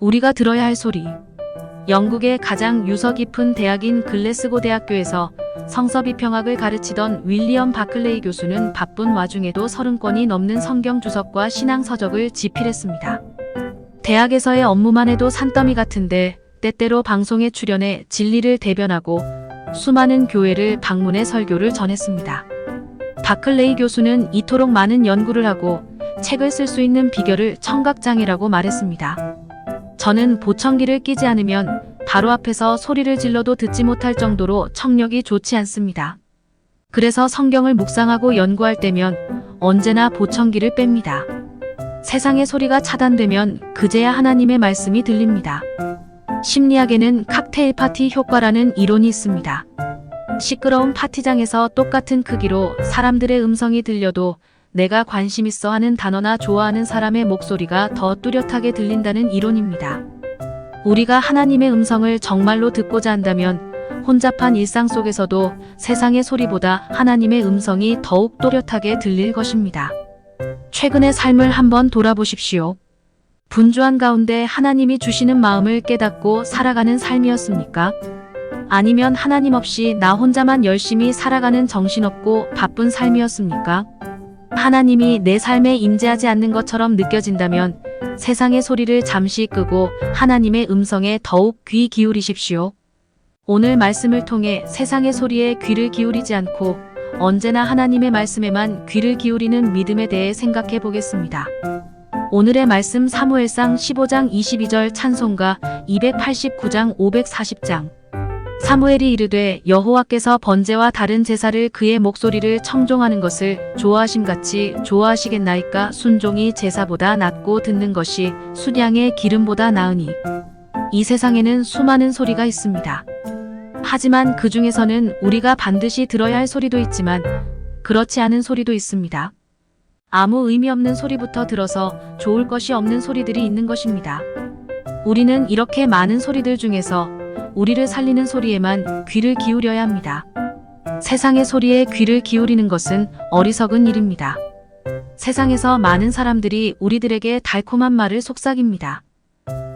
우리가 들어야 할 소리. 영국의 가장 유서 깊은 대학인 글래스고 대학교에서 성서비평학을 가르치던 윌리엄 바클레이 교수는 바쁜 와중에도 30권이 넘는 성경 주석과 신앙 서적을 집필했습니다. 대학에서의 업무만 해도 산더미 같은데 때때로 방송에 출연해 진리를 대변하고 수많은 교회를 방문해 설교를 전했습니다. 바클레이 교수는 이토록 많은 연구를 하고 책을 쓸 수 있는 비결을 청각장애라고 말했습니다. 저는 보청기를 끼지 않으면 바로 앞에서 소리를 질러도 듣지 못할 정도로 청력이 좋지 않습니다. 그래서 성경을 묵상하고 연구할 때면 언제나 보청기를 뺍니다. 세상의 소리가 차단되면 그제야 하나님의 말씀이 들립니다. 심리학에는 칵테일 파티 효과라는 이론이 있습니다. 시끄러운 파티장에서 똑같은 크기로 사람들의 음성이 들려도 내가 관심 있어 하는 단어나 좋아하는 사람의 목소리가 더 뚜렷하게 들린다는 이론입니다. 우리가 하나님의 음성을 정말로 듣고자 한다면 혼잡한 일상 속에서도 세상의 소리보다 하나님의 음성이 더욱 또렷하게 들릴 것입니다. 최근의 삶을 한번 돌아보십시오. 분주한 가운데 하나님이 주시는 마음을 깨닫고 살아가는 삶이었습니까? 아니면 하나님 없이 나 혼자만 열심히 살아가는 정신없고 바쁜 삶이었습니까? 하나님이 내 삶에 임재하지 않는 것처럼 느껴진다면 세상의 소리를 잠시 끄고 하나님의 음성에 더욱 귀 기울이십시오. 오늘 말씀을 통해 세상의 소리에 귀를 기울이지 않고 언제나 하나님의 말씀에만 귀를 기울이는 믿음에 대해 생각해 보겠습니다. 오늘의 말씀 사무엘상 15장 22절 찬송가 289장 540장. 사무엘이 이르되 여호와께서 번제와 다른 제사를 그의 목소리를 청종하는 것을 좋아하심같이 좋아하시겠나이까. 순종이 제사보다 낫고 듣는 것이 순양의 기름보다 나으니. 이 세상에는 수많은 소리가 있습니다. 하지만 그 중에서는 우리가 반드시 들어야 할 소리도 있지만 그렇지 않은 소리도 있습니다. 아무 의미 없는 소리부터 들어서 좋을 것이 없는 소리들이 있는 것입니다. 우리는 이렇게 많은 소리들 중에서 우리를 살리는 소리에만 귀를 기울여야 합니다. 세상의 소리에 귀를 기울이는 것은 어리석은 일입니다. 세상에서 많은 사람들이 우리들에게 달콤한 말을 속삭입니다.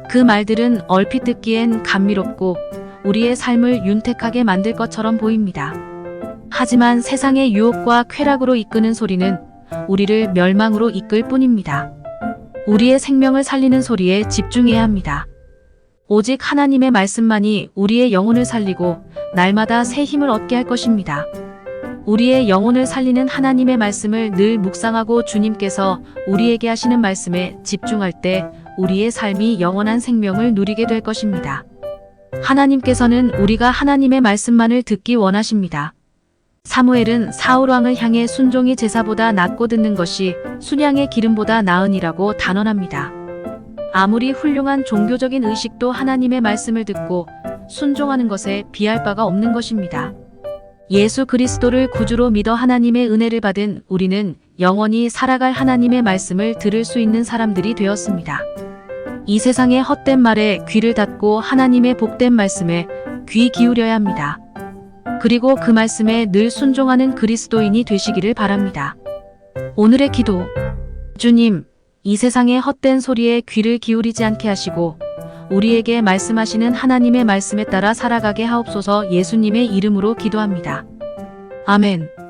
그 말들은 얼핏 듣기엔 감미롭고 우리의 삶을 윤택하게 만들 것처럼 보입니다. 하지만 세상의 유혹과 쾌락으로 이끄는 소리는 우리를 멸망으로 이끌 뿐입니다. 우리의 생명을 살리는 소리에 집중해야 합니다. 오직 하나님의 말씀만이 우리의 영혼을 살리고 날마다 새 힘을 얻게 할 것입니다. 우리의 영혼을 살리는 하나님의 말씀을 늘 묵상하고 주님께서 우리에게 하시는 말씀에 집중할 때 우리의 삶이 영원한 생명을 누리게 될 것입니다. 하나님께서는 우리가 하나님의 말씀만을 듣기 원하십니다. 사무엘은 사울왕을 향해 순종이 제사보다 낫고 듣는 것이 순양의 기름보다 나으니라고 단언합니다. 아무리 훌륭한 종교적인 의식도 하나님의 말씀을 듣고 순종하는 것에 비할 바가 없는 것입니다. 예수 그리스도를 구주로 믿어 하나님의 은혜를 받은 우리는 영원히 살아갈 하나님의 말씀을 들을 수 있는 사람들이 되었습니다. 이 세상의 헛된 말에 귀를 닫고 하나님의 복된 말씀에 귀 기울여야 합니다. 그리고 그 말씀에 늘 순종하는 그리스도인이 되시기를 바랍니다. 오늘의 기도. 주님, 이 세상의 헛된 소리에 귀를 기울이지 않게 하시고 우리에게 말씀하시는 하나님의 말씀에 따라 살아가게 하옵소서. 예수님의 이름으로 기도합니다. 아멘.